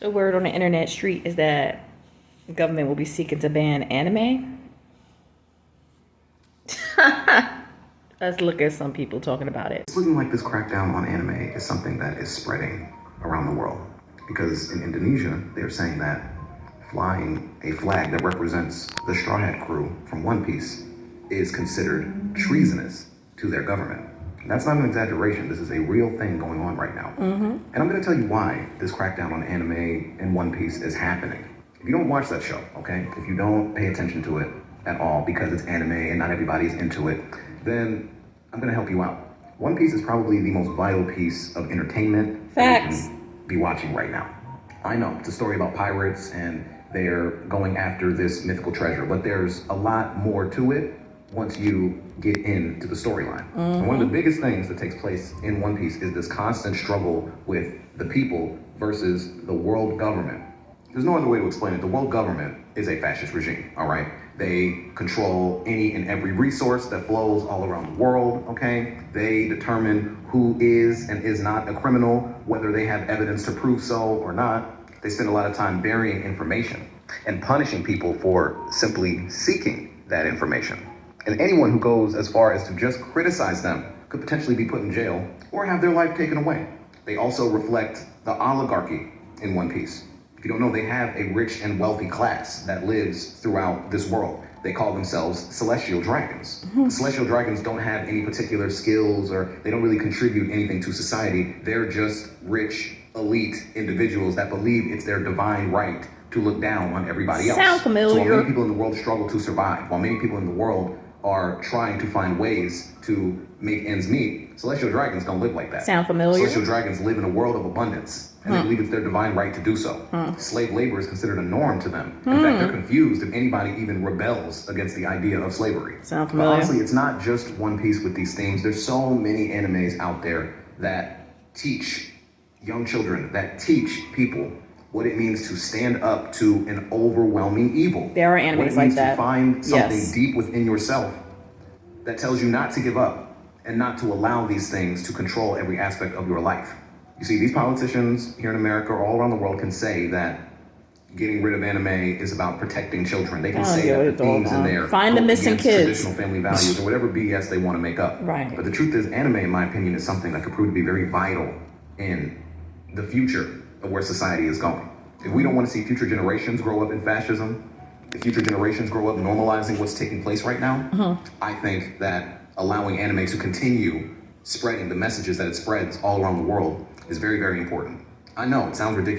So word on the internet street is that the government will be seeking to ban anime. Let's look at some people talking about it. It's looking like this crackdown on anime is something that is spreading around the world. Because in Indonesia, they're saying that flying a flag that represents the Straw Hat crew from One Piece is considered treasonous to their government. That's not an exaggeration. This is a real thing going on right now. And I'm going to tell you why this crackdown on anime and One Piece is happening. If you don't watch that show, okay, if you don't pay attention to it at all because it's anime and not everybody's into it, then I'm going to help you out. One Piece is probably the most vital piece of entertainment that you can be watching right now. I know it's a story about pirates and they're going after this mythical treasure, but there's a lot more to it once you get into the storyline. And one of the biggest things that takes place in One Piece is this constant struggle with the people versus the world government. There's no other way to explain it. The world government is a fascist regime, all right? They control any and every resource that flows all around the world, okay? They determine who is and is not a criminal, whether they have evidence to prove so or not. They spend a lot of time burying information and punishing people for simply seeking that information. And anyone who goes as far as to just criticize them could potentially be put in jail or have their life taken away. They also reflect the oligarchy in One Piece. If you don't know, they have a rich and wealthy class that lives throughout this world. They call themselves Celestial Dragons. The Celestial Dragons don't have any particular skills or they don't really contribute anything to society. They're just rich, elite individuals that believe it's their divine right to look down on everybody else. Sound familiar? So while many people in the world struggle to survive, while many people in the world are trying to find ways to make ends meet, Celestial Dragons don't live like that. Sound familiar? Celestial Dragons live in a world of abundance, and they believe it's their divine right to do so. Slave labor is considered a norm to them. In fact, they're confused if anybody even rebels against the idea of slavery. Sound But familiar? honestly, it's not just One Piece with these themes. There's so many animes out there that teach young children, that teach people what it means to stand up to an overwhelming evil. There are What animes it like means that. to find something Yes. deep within yourself that tells you not to give up and not to allow these things to control every aspect of your life. You see, these politicians here in America or all around the world can say that getting rid of anime is about protecting children. They can I don't say get that what the it's all themes in about. there Find the go missing against kids. traditional family values or whatever BS they want to make up. Right. But the truth is, anime, in my opinion, is something that could prove to be very vital in the future of where society is going. If we don't want to see future generations grow up in fascism, if future generations grow up normalizing what's taking place right now, I think that allowing anime to continue spreading the messages that it spreads all around the world is very, very important. I know it sounds ridiculous.